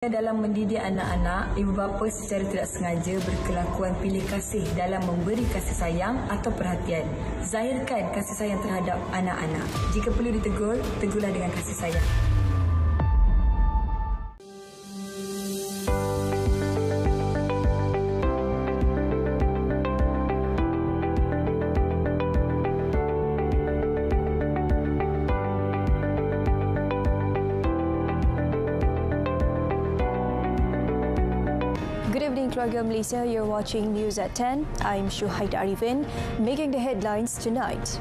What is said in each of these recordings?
Dalam mendidik anak-anak, ibu bapa secara tidak sengaja berkelakuan pilih kasih dalam memberi kasih sayang atau perhatian. Zahirkan kasih sayang terhadap anak-anak. Jika perlu ditegur, tegurlah dengan kasih sayang. Good evening, Keluarga Malaysia. You're watching News at 10. I'm Shuhaid Arifin, making the headlines tonight.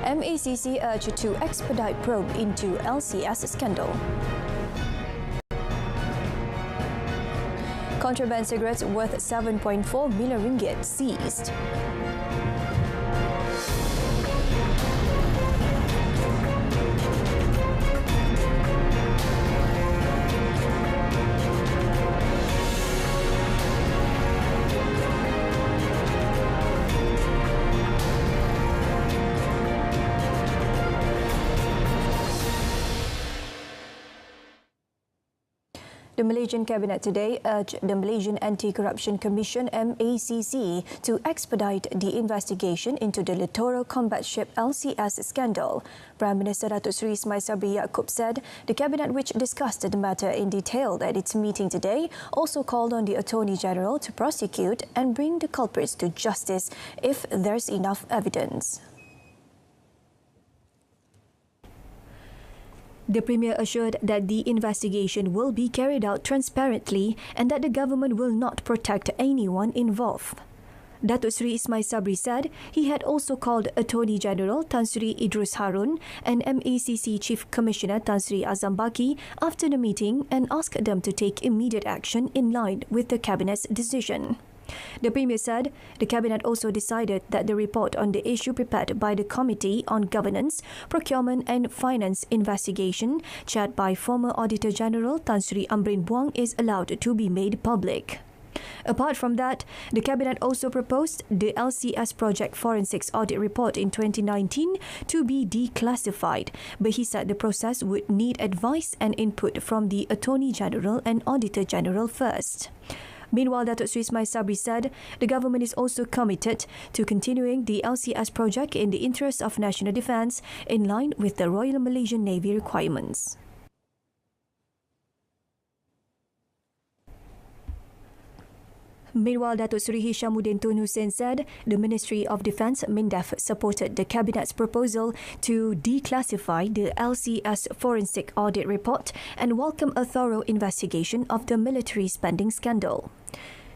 MACC urged to expedite probe into LCS scandal. Contraband cigarettes worth 7.4 million ringgit seized. The Malaysian Cabinet today urged the Malaysian Anti-Corruption Commission MACC to expedite the investigation into the littoral combat ship LCS scandal. Prime Minister Datuk Seri Ismail Sabri Yaakob said the Cabinet, which discussed the matter in detail at its meeting today, also called on the Attorney General to prosecute and bring the culprits to justice if there's enough evidence. The Premier assured that the investigation will be carried out transparently and that the government will not protect anyone involved. Datuk Seri Ismail Sabri said he had also called Attorney General Tan Sri Idrus Harun and MACC Chief Commissioner Tan Sri Azam Baki after the meeting and asked them to take immediate action in line with the Cabinet's decision. The Premier said the Cabinet also decided that the report on the issue prepared by the Committee on Governance, Procurement and Finance Investigation, chaired by former Auditor General Tan Sri Amrin Buang, is allowed to be made public. Apart from that, the Cabinet also proposed the LCS Project Forensics Audit Report in 2019 to be declassified, but he said the process would need advice and input from the Attorney General and Auditor General first. Meanwhile, Datuk Seri Ismail Sabri said the government is also committed to continuing the LCS project in the interest of national defence in line with the Royal Malaysian Navy requirements. Meanwhile, Datuk Seri Hishamuddin Tun Hussein said the Ministry of Defence MINDEF supported the Cabinet's proposal to declassify the LCS Forensic Audit Report and welcome a thorough investigation of the military spending scandal.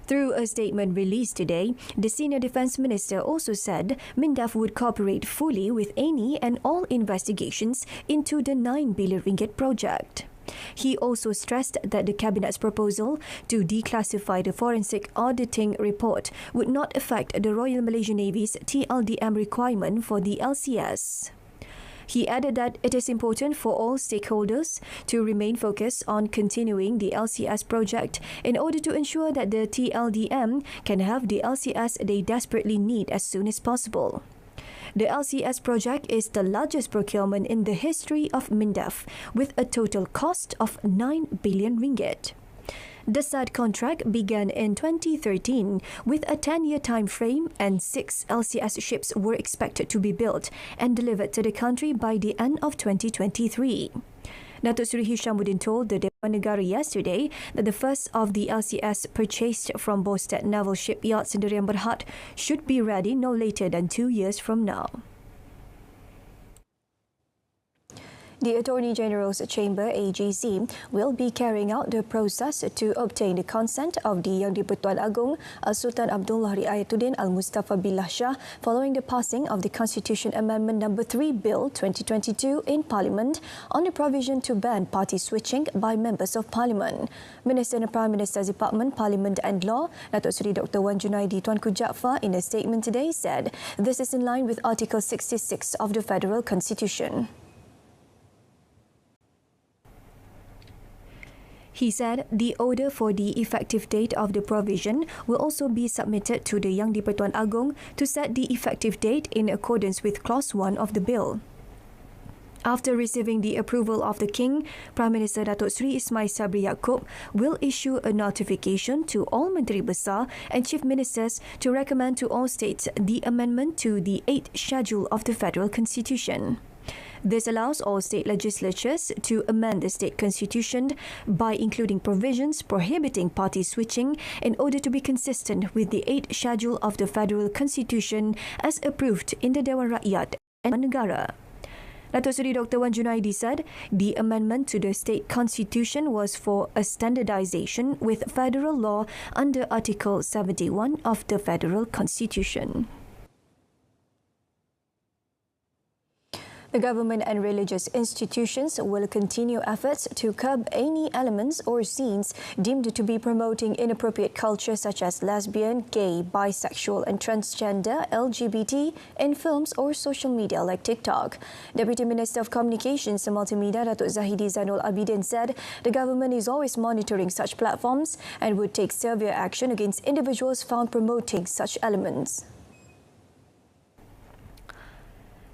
Through a statement released today, the Senior Defence Minister also said MINDEF would cooperate fully with any and all investigations into the 9 billion ringgit project. He also stressed that the Cabinet's proposal to declassify the forensic auditing report would not affect the Royal Malaysian Navy's TLDM requirement for the LCS. He added that it is important for all stakeholders to remain focused on continuing the LCS project in order to ensure that the TLDM can have the LCS they desperately need as soon as possible. The LCS project is the largest procurement in the history of MINDEF, with a total cost of 9 billion ringgit. The said contract began in 2013 with a 10-year time frame, and 6 LCS ships were expected to be built and delivered to the country by the end of 2023. Datuk Seri Hishamuddin told the Dewan Negara yesterday that the first of the LCS purchased from Bostad Naval Shipyard Sendirian Berhad should be ready no later than 2 years from now. The Attorney General's Chamber, AGC, will be carrying out the process to obtain the consent of the Yang di-Pertuan Agong Sultan Abdullah Riayatuddin Al-Mustafa Billah Shah following the passing of the Constitution Amendment No. 3 Bill 2022 in Parliament on the provision to ban party switching by members of Parliament. Minister in the Prime Minister's Department, Parliament and Law, Datuk Seri Dr. Wan Junaidi Tuanku Jaafar, in a statement today said this is in line with Article 66 of the Federal Constitution. He said the order for the effective date of the provision will also be submitted to the Yang di-Pertuan Agong to set the effective date in accordance with Clause 1 of the bill. After receiving the approval of the King, Prime Minister Datuk Seri Ismail Sabri Yaakob will issue a notification to all Menteri Besar and Chief Ministers to recommend to all states the amendment to the 8th Schedule of the Federal Constitution. This allows all state legislatures to amend the state constitution by including provisions prohibiting party switching in order to be consistent with the 8th Schedule of the Federal Constitution as approved in the Dewan Rakyat and Negara. Datuk Seri Dr. Wan Junaidi said the amendment to the state constitution was for a standardization with federal law under Article 71 of the Federal Constitution. The government and religious institutions will continue efforts to curb any elements or scenes deemed to be promoting inappropriate culture such as lesbian, gay, bisexual and transgender, LGBT in films or social media like TikTok. Deputy Minister of Communications and Multimedia Datuk Zahidi Zainul Abidin said the government is always monitoring such platforms and would take severe action against individuals found promoting such elements.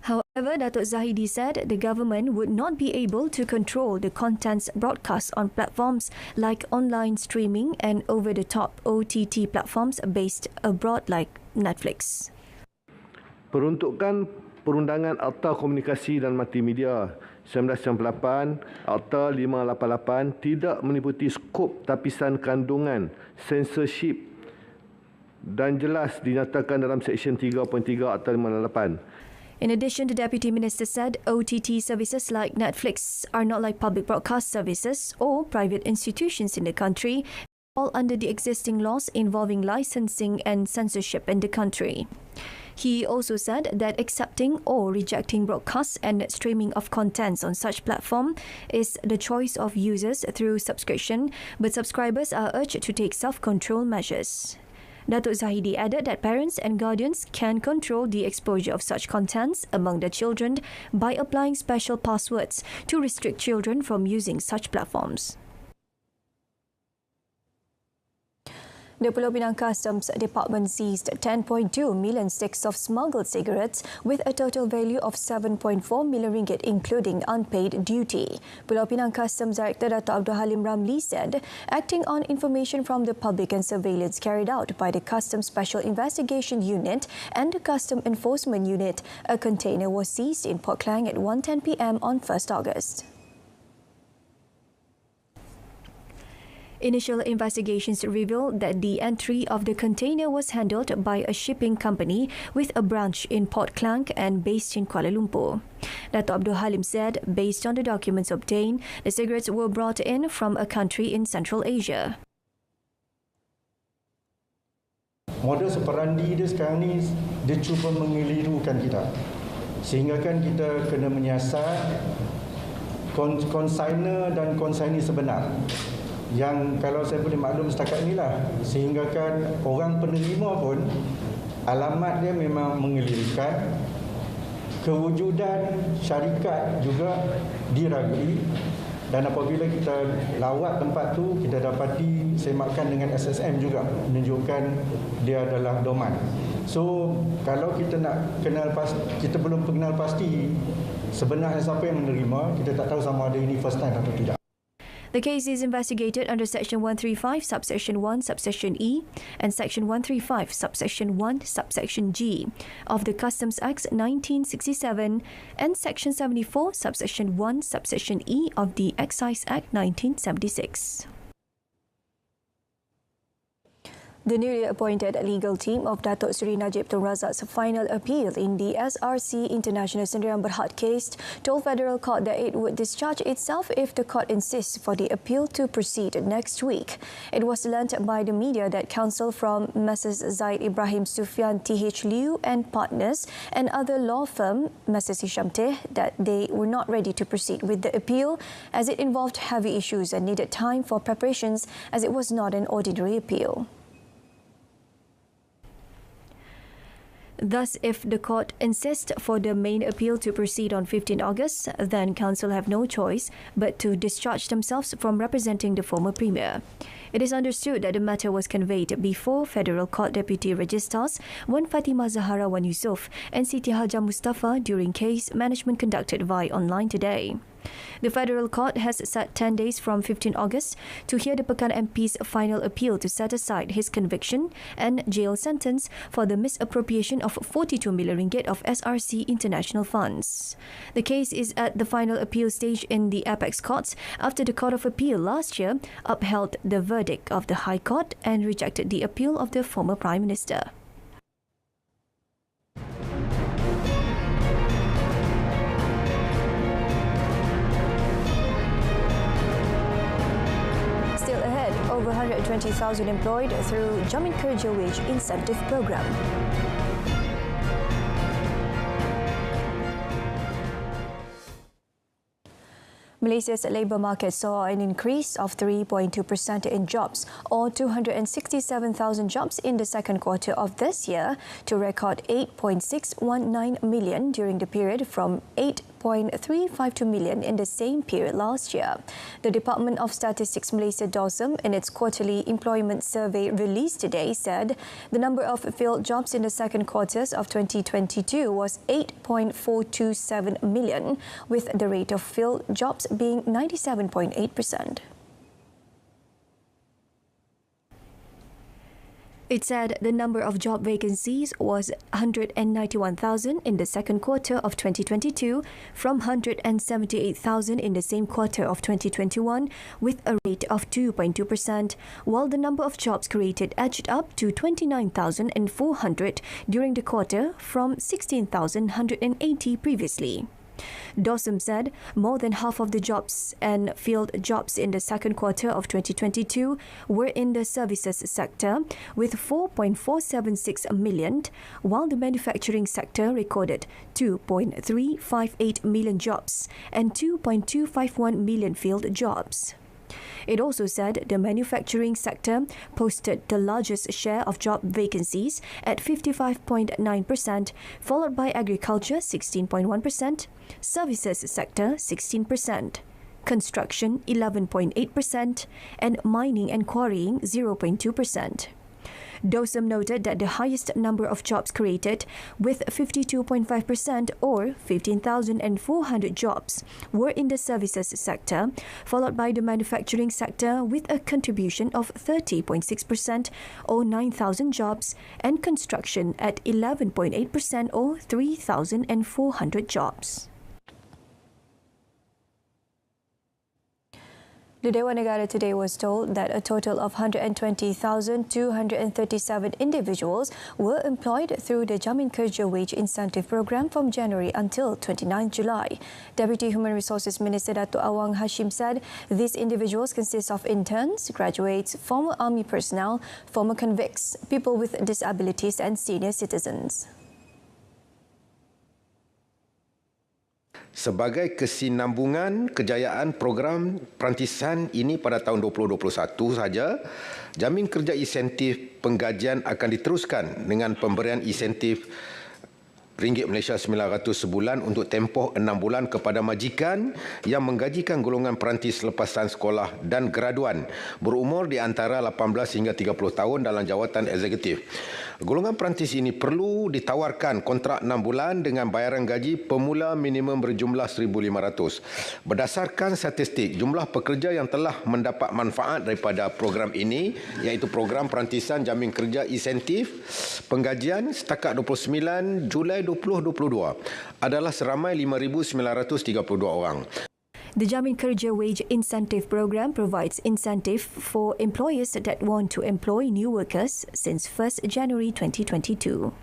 However, Datuk Zahidi said the government would not be able to control the contents broadcast on platforms like online streaming and over-the-top OTT platforms based abroad like Netflix. Peruntukan Perundangan Akta Komunikasi dan Multimedia 1998, Akta 588 tidak meliputi skop tapisan kandungan censorship dan jelas dinyatakan dalam Seksyen 3.3 Akta 588. In addition, the Deputy Minister said OTT services like Netflix are not like public broadcast services or private institutions in the country, all under the existing laws involving licensing and censorship in the country. He also said that accepting or rejecting broadcasts and streaming of contents on such platform is the choice of users through subscription, but subscribers are urged to take self-control measures. Datuk Zahidi added that parents and guardians can control the exposure of such contents among their children by applying special passwords to restrict children from using such platforms. The Pulau Pinang Customs Department seized 10.2 million sticks of smuggled cigarettes with a total value of 7.4 million ringgit including unpaid duty. Pulau Pinang Customs Director Dato' Abdul Halim Ramli said, acting on information from the public and surveillance carried out by the Customs Special Investigation Unit and the Custom Enforcement Unit, a container was seized in Port Klang at 1:10 p.m. on 1st August. Initial investigations revealed that the entry of the container was handled by a shipping company with a branch in Port Klang and based in Kuala Lumpur. Dato' Abdul Halim said, based on the documents obtained, the cigarettes were brought in from a country in Central Asia. Modus operandi dia sekarang ni, dia cuba mengelirukan kita. Sehingga kan kita kena menyiasat konsainer dan konsaini sebenar. Yang kalau saya boleh maklum setakat inilah, sehingga kan orang penerima pun alamat dia memang mengelirukan, kewujudan syarikat juga diragui, dan apabila kita lawat tempat tu, kita dapati semakan dengan SSM juga menunjukkan dia adalah doman. So kalau kita nak kenal kita belum kenal pasti sebenarnya siapa yang menerima, kita tak tahu sama ada ini first time atau tidak. The case is investigated under Section 135, Subsection 1, Subsection E and Section 135, Subsection 1, Subsection G of the Customs Act 1967 and Section 74, Subsection 1, Subsection E of the Excise Act 1976. The newly appointed legal team of Datuk Seri Najib Tun Razak's final appeal in the SRC International Sendirian Berhad case told Federal Court that it would discharge itself if the court insists for the appeal to proceed next week. It was learnt by the media that counsel from Messrs. Zaid Ibrahim Sufyan TH Liu and partners and other law firm Messrs. Echam that they were not ready to proceed with the appeal as it involved heavy issues and needed time for preparations as it was not an ordinary appeal. Thus, if the court insists for the main appeal to proceed on 15 August, then council have no choice but to discharge themselves from representing the former premier. It is understood that the matter was conveyed before Federal Court Deputy Registrars Wan Fatimah Zahara Wan Yusof and Siti Haja Mustafa during case management conducted via online today. The Federal Court has set 10 days from 15 August to hear the Pekan MP's final appeal to set aside his conviction and jail sentence for the misappropriation of 42 million ringgit of SRC international funds. The case is at the final appeal stage in the Apex Courts after the Court of Appeal last year upheld the verdict of the High Court and rejected the appeal of the former Prime Minister. Still ahead, over 120,000 employed through Jamin Kerja Wage Incentive Program. Malaysia's labour market saw an increase of 3.2% in jobs, or 267,000 jobs in the second quarter of this year, to record 8.619 million during the period from 8.352 million in the same period last year. The Department of Statistics Malaysia DOSM, in its quarterly employment survey released today, said the number of filled jobs in the second quarters of 2022 was 8.427 million, with the rate of filled jobs being 97.8%. It said the number of job vacancies was 191,000 in the second quarter of 2022 from 178,000 in the same quarter of 2021, with a rate of 2.2%, while the number of jobs created edged up to 29,400 during the quarter from 16,180 previously. DOSM said more than half of the jobs and filled jobs in the second quarter of 2022 were in the services sector, with 4.476 million, while the manufacturing sector recorded 2.358 million jobs and 2.251 million filled jobs. It also said the manufacturing sector posted the largest share of job vacancies at 55.9%, followed by agriculture 16.1%, services sector 16%, construction 11.8%, and mining and quarrying 0.2%. DOSM noted that the highest number of jobs created, with 52.5% or 15,400 jobs, were in the services sector, followed by the manufacturing sector with a contribution of 30.6% or 9,000 jobs, and construction at 11.8% or 3,400 jobs. The Dewan Negara today was told that a total of 120,237 individuals were employed through the Jamin Kerja Wage Incentive Program from January until 29 July. Deputy Human Resources Minister Datuk Awang Hashim said these individuals consist of interns, graduates, former army personnel, former convicts, people with disabilities and senior citizens. Sebagai kesinambungan kejayaan program perantisan ini pada tahun 2021 saja, Jamin Kerja Insentif Penggajian akan diteruskan dengan pemberian insentif RM Malaysia 900 sebulan untuk tempoh 6 bulan kepada majikan yang menggajikan golongan perantis lepasan sekolah dan graduan berumur di antara 18 hingga 30 tahun dalam jawatan eksekutif. Golongan perantis ini perlu ditawarkan kontrak 6 bulan dengan bayaran gaji pemula minimum berjumlah RM1,500. Berdasarkan statistik, jumlah pekerja yang telah mendapat manfaat daripada program ini, iaitu program perantisan Jamin Kerja Insentif Penggajian setakat 29 Julai 2022 adalah seramai 5,932 orang. The Jamin Kerja Wage Incentive Program provides incentive for employers that want to employ new workers since 1st January 2022.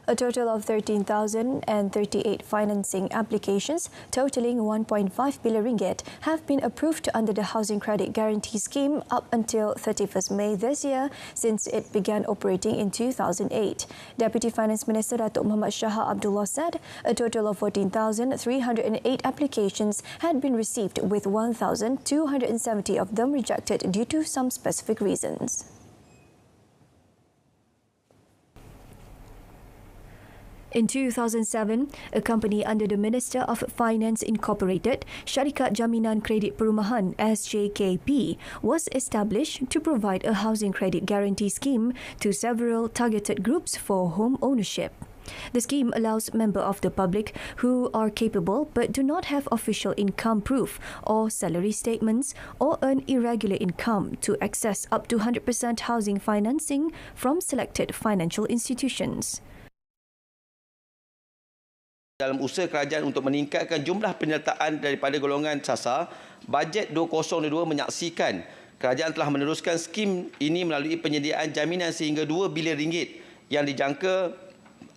A total of 13,038 financing applications totaling 1.5 billion ringgit have been approved under the Housing Credit Guarantee Scheme up until 31st May this year, since it began operating in 2008. Deputy Finance Minister Datuk Muhammad Shah Abdullah said a total of 14,308 applications had been received, with 1,270 of them rejected due to some specific reasons. In 2007, a company under the Minister of Finance Incorporated, Syarikat Jaminan Kredit Perumahan (SJKP), was established to provide a housing credit guarantee scheme to several targeted groups for home ownership. The scheme allows members of the public who are capable but do not have official income proof or salary statements or earn irregular income to access up to 100% housing financing from selected financial institutions. Dalam usaha kerajaan untuk meningkatkan jumlah penyertaan daripada golongan sasar, bajet 2022 menyaksikan kerajaan telah meneruskan skim ini melalui penyediaan jaminan sehingga 2 bilion ringgit yang dijangka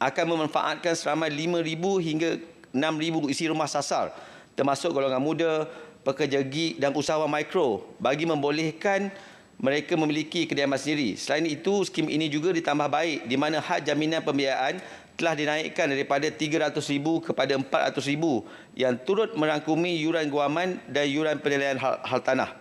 akan memanfaatkan seramai 5,000 hingga 6,000 isi rumah sasar termasuk golongan muda, pekerja gig dan usahawan mikro bagi membolehkan mereka memiliki kediaman sendiri. Selain itu, skim ini juga ditambah baik di mana had jaminan pembiayaan telah dinaikkan daripada 300,000 kepada 400,000 yang turut merangkumi yuran guaman dan yuran penilaian hal tanah.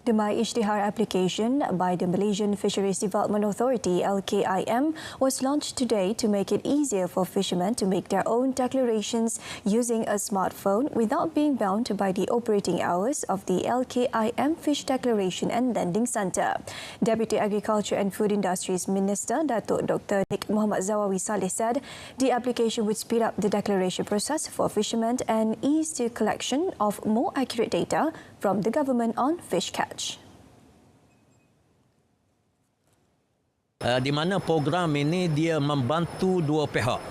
The My Ishtihar application by the Malaysian Fisheries Development Authority (LKIM) was launched today to make it easier for fishermen to make their own declarations using a smartphone without being bound by the operating hours of the LKIM Fish Declaration and Lending Centre. Deputy Agriculture and Food Industries Minister Datuk Dr. Nik Muhammad Zawawi Saleh said the application would speed up the declaration process for fishermen and ease the collection of more accurate data from the government on fish catch. Di mana program ini dia membantu dua pihak.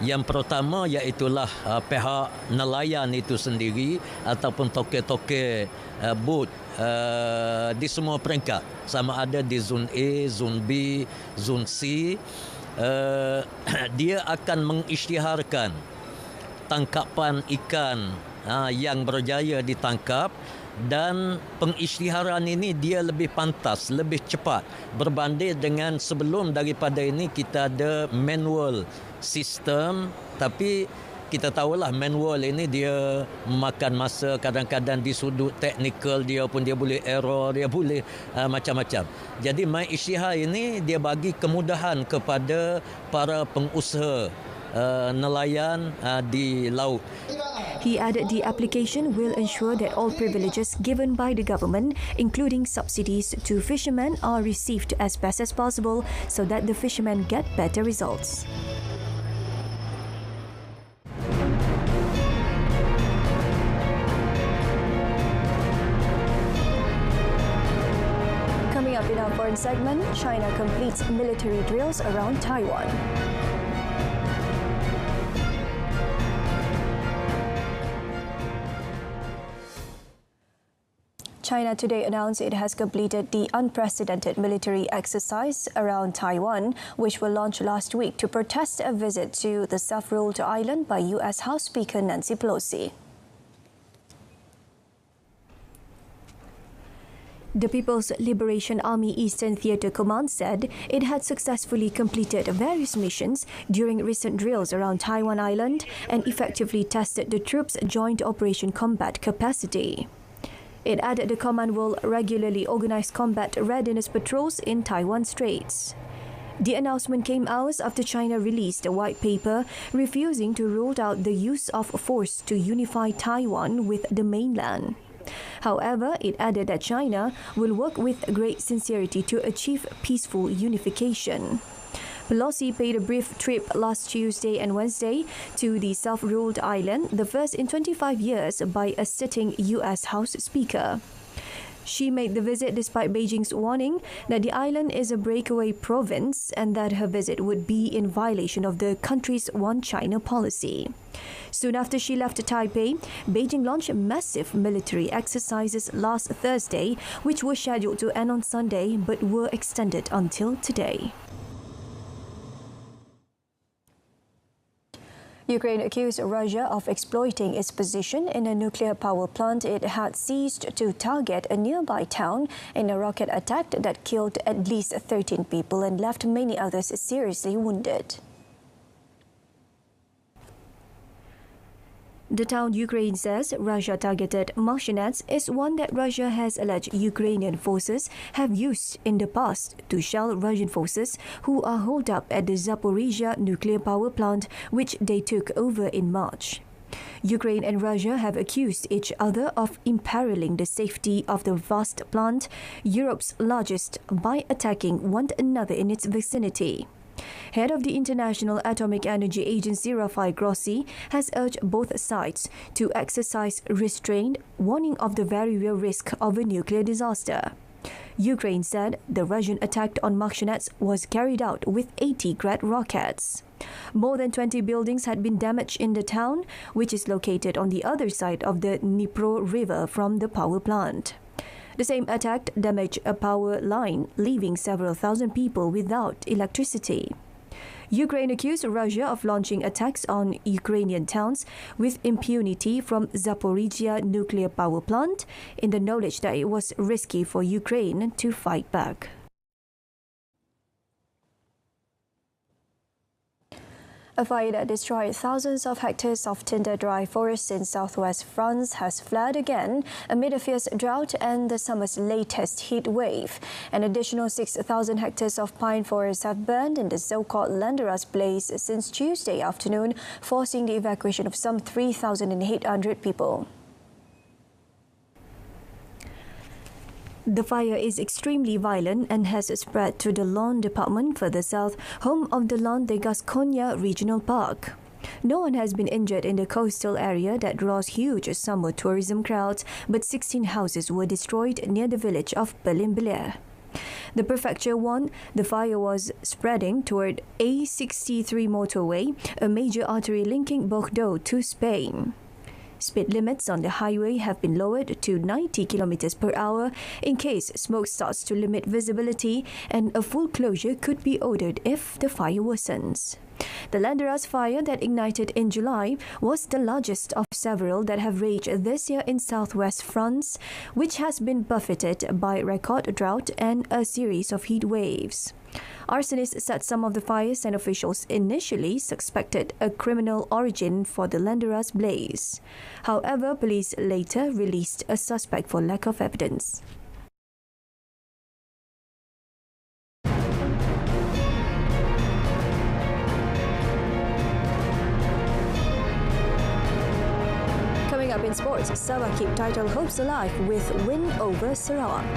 Yang pertama iaitulah pihak nelayan itu sendiri ataupun toke-toke bot di semua peringkat, sama ada di zon A, zon B, zon C. Dia akan mengisytiharkan tangkapan ikan yang berjaya ditangkap, dan pengisytiharan ini dia lebih pantas, lebih cepat berbanding dengan sebelum. Daripada ini kita ada manual sistem, tapi kita tahulah manual ini dia memakan masa, kadang-kadang di sudut teknikal dia pun dia boleh error, dia boleh macam-macam. Jadi My Ishtihar ini dia bagi kemudahan kepada para pengusaha nelayan di laut. He added the application will ensure that all privileges given by the government, including subsidies to fishermen, are received as best as possible so that the fishermen get better results. Coming up in our foreign segment, China completes military drills around Taiwan. China today announced it has completed the unprecedented military exercise around Taiwan, which was launched last week to protest a visit to the self-ruled island by U.S. House Speaker Nancy Pelosi. The People's Liberation Army Eastern Theatre Command said it had successfully completed various missions during recent drills around Taiwan Island and effectively tested the troops' joint operation combat capacity. It added the command will regularly organize combat readiness patrols in Taiwan Straits. The announcement came hours after China released a white paper refusing to rule out the use of force to unify Taiwan with the mainland. However, it added that China will work with great sincerity to achieve peaceful unification. Pelosi paid a brief trip last Tuesday and Wednesday to the self-ruled island, the first in 25 years by a sitting U.S. House Speaker. She made the visit despite Beijing's warning that the island is a breakaway province and that her visit would be in violation of the country's One China policy. Soon after she left Taipei, Beijing launched massive military exercises last Thursday, which were scheduled to end on Sunday but were extended until today. Ukraine accused Russia of exploiting its position in a nuclear power plant it had seized to target a nearby town in a rocket attack that killed at least 13 people and left many others seriously wounded. The town Ukraine says Russia targeted Martianets is one that Russia has alleged Ukrainian forces have used in the past to shell Russian forces who are holed up at the Zaporizhia nuclear power plant, which they took over in March. Ukraine and Russia have accused each other of imperiling the safety of the vast plant, Europe's largest, by attacking one another in its vicinity. Head of the International Atomic Energy Agency, Rafael Grossi, has urged both sides to exercise restraint, warning of the very real risk of a nuclear disaster. Ukraine said the Russian attack on Martianets was carried out with 80 Grad rockets. More than 20 buildings had been damaged in the town, which is located on the other side of the Dnipro River from the power plant. The same attack damaged a power line, leaving several thousand people without electricity. Ukraine accused Russia of launching attacks on Ukrainian towns with impunity from Zaporizhia nuclear power plant, in the knowledge that it was risky for Ukraine to fight back. A fire that destroyed thousands of hectares of tinder-dry forests in southwest France has flared again amid a fierce drought and the summer's latest heat wave. An additional 6,000 hectares of pine forests have burned in the so-called Landeras blaze since Tuesday afternoon, forcing the evacuation of some 3,800 people. The fire is extremely violent and has spread to the Landes department further south, home of the Landes de Gascogne Regional Park. No one has been injured in the coastal area that draws huge summer tourism crowds, but 16 houses were destroyed near the village of Belin-Belair. The prefecture warned the fire was spreading toward A63 motorway, a major artery linking Bordeaux to Spain. Speed limits on the highway have been lowered to 90 km per hour in case smoke starts to limit visibility, and a full closure could be ordered if the fire worsens. The Landeras fire that ignited in July was the largest of several that have raged this year in southwest France, which has been buffeted by record drought and a series of heat waves. Arsonists said some of the fires and officials initially suspected a criminal origin for the Landeras blaze. However, police later released a suspect for lack of evidence. Coming up in sports, Sabah keep title hopes alive with win over Sarawak.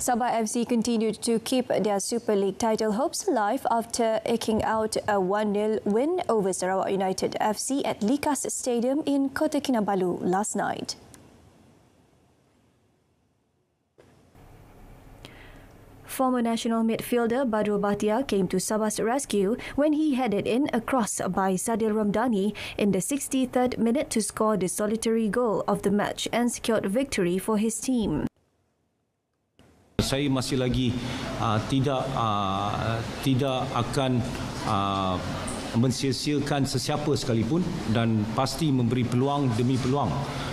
Sabah FC continued to keep their Super League title hopes alive after eking out a 1-0 win over Sarawak United FC at Likas Stadium in Kota Kinabalu last night. Former national midfielder Badrul Bhatia came to Sabah's rescue when he headed in a cross by Sadil Ramdhani in the 63rd minute to score the solitary goal of the match and secured victory for his team. Saya masih lagi tidak akan mensia-siakan sesiapa sekalipun dan pasti memberi peluang demi peluang.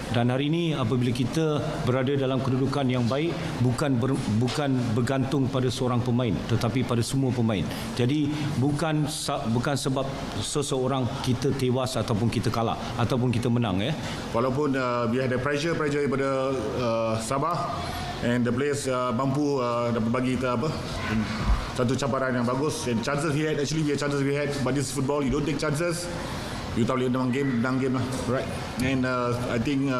Dan hari ini apabila kita berada dalam kedudukan yang baik, bukan bergantung pada seorang pemain tetapi pada semua pemain. Jadi bukan sebab seseorang kita tewas ataupun kita kalah ataupun kita menang Walaupun we had pressure daripada Sabah, and the players mampu dapat bagi kita satu cabaran yang bagus, and chances we had, but this is football, you don't take chances, you tak boleh menang game lah, right? And I think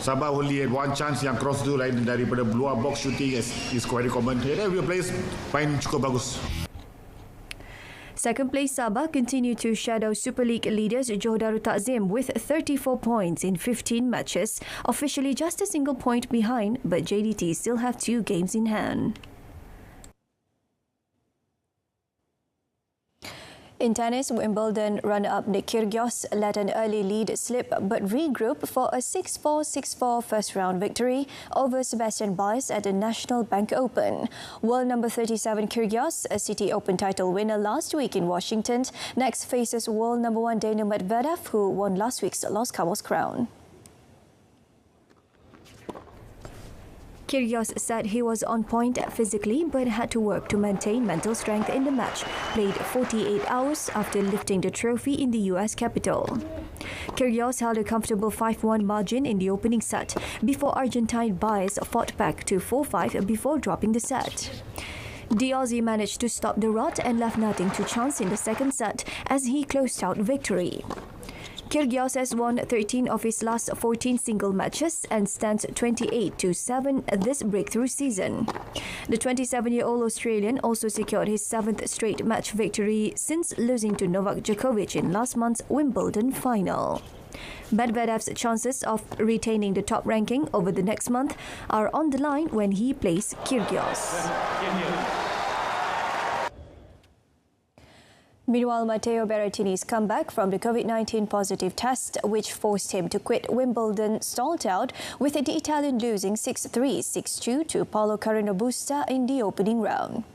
Sabah only had one chance yang cross tu lain daripada luar box shooting is quite common. We players main cukup bagus. Second place Sabah continue to shadow Super League leaders Johor Darul Takzim with 34 points in 15 matches, officially just a single point behind, but JDT still have 2 games in hand. In tennis, Wimbledon runner-up Nick Kyrgios let an early lead slip but regrouped for a 6-4, 6-4 first-round victory over Sebastian Baez at the National Bank Open. World number 37 Kyrgios, a City Open title winner last week in Washington, next faces world number 1 Daniil Medvedev, who won last week's Los Cabos crown. Kyrgios said he was on point physically but had to work to maintain mental strength in the match, played 48 hours after lifting the trophy in the US capital. Kyrgios held a comfortable 5-1 margin in the opening set before Argentine Baez fought back to 4-5 before dropping the set. The Aussie managed to stop the rot and left nothing to chance in the second set as he closed out victory. Kyrgios has won 13 of his last 14 single matches and stands 28-7 this breakthrough season. The 27-year-old Australian also secured his 7th straight match victory since losing to Novak Djokovic in last month's Wimbledon final. Medvedev's chances of retaining the top ranking over the next month are on the line when he plays Kyrgios. Meanwhile, Matteo Berrettini's comeback from the COVID-19 positive test, which forced him to quit Wimbledon, stalled out, with the Italian losing 6-3, 6-2 to Paolo Carreño Busta in the opening round.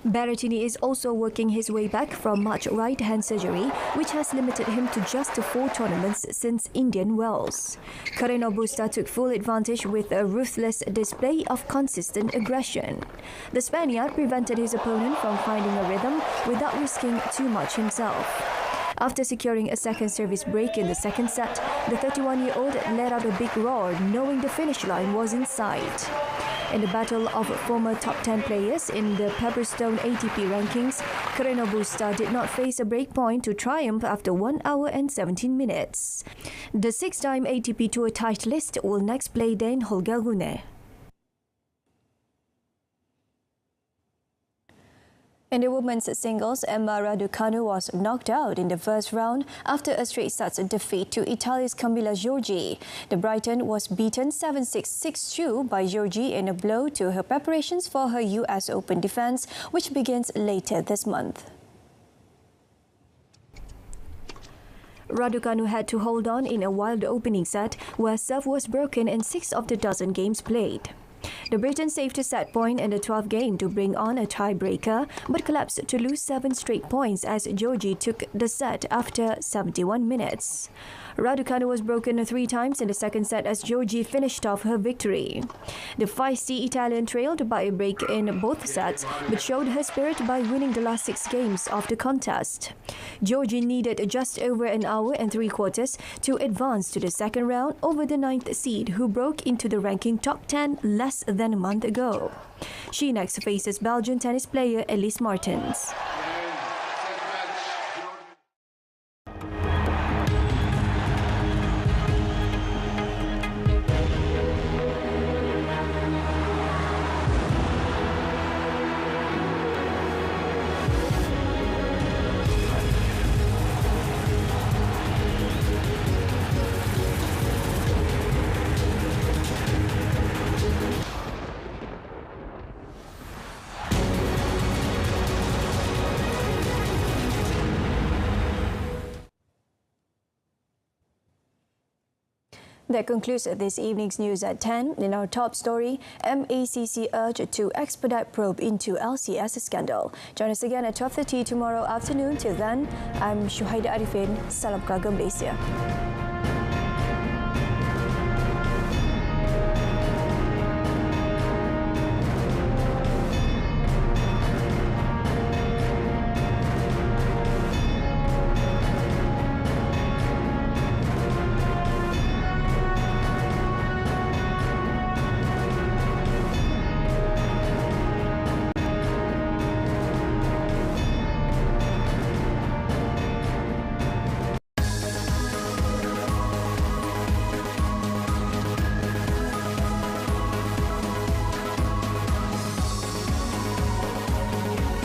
Berrettini is also working his way back from March right-hand surgery, which has limited him to just 4 tournaments since Indian Wells. Carreño Busta took full advantage with a ruthless display of consistent aggression. The Spaniard prevented his opponent from finding a rhythm without risking too much himself. After securing a second service break in the second set, the 31-year-old let out a big roar, knowing the finish line was in sight. In the battle of former top 10 players in the Pepperstone ATP rankings, Carreño Busta did not face a break point to triumph after 1 hour and 17 minutes. The 6-time ATP Tour titleist will next play Den Holgerune. In the women's singles, Emma Raducanu was knocked out in the first round after a straight sets defeat to Italy's Camilla Giorgi. The Briton was beaten 7-6, 6-2 by Giorgi in a blow to her preparations for her US Open defense, which begins later this month. Raducanu had to hold on in a wild opening set where serve was broken in 6 of the dozen games played. The Briton saved a set point in the 12th game to bring on a tiebreaker, but collapsed to lose 7 straight points as Giorgi took the set after 71 minutes. Raducanu was broken 3 times in the second set as Giorgi finished off her victory. The feisty Italian trailed by a break in both sets, but showed her spirit by winning the last 6 games of the contest. Giorgi needed just over an hour and 3/4 to advance to the second round over the 9th seed, who broke into the ranking top 10 less than a month ago. She next faces Belgian tennis player Elise Martens. That concludes this evening's news at 10. In our top story, MACC urged to expedite probe into LCS scandal. Join us again at 12:30 tomorrow afternoon. Till then, I'm Shuhaida Arifin. Salam keluarga Malaysia.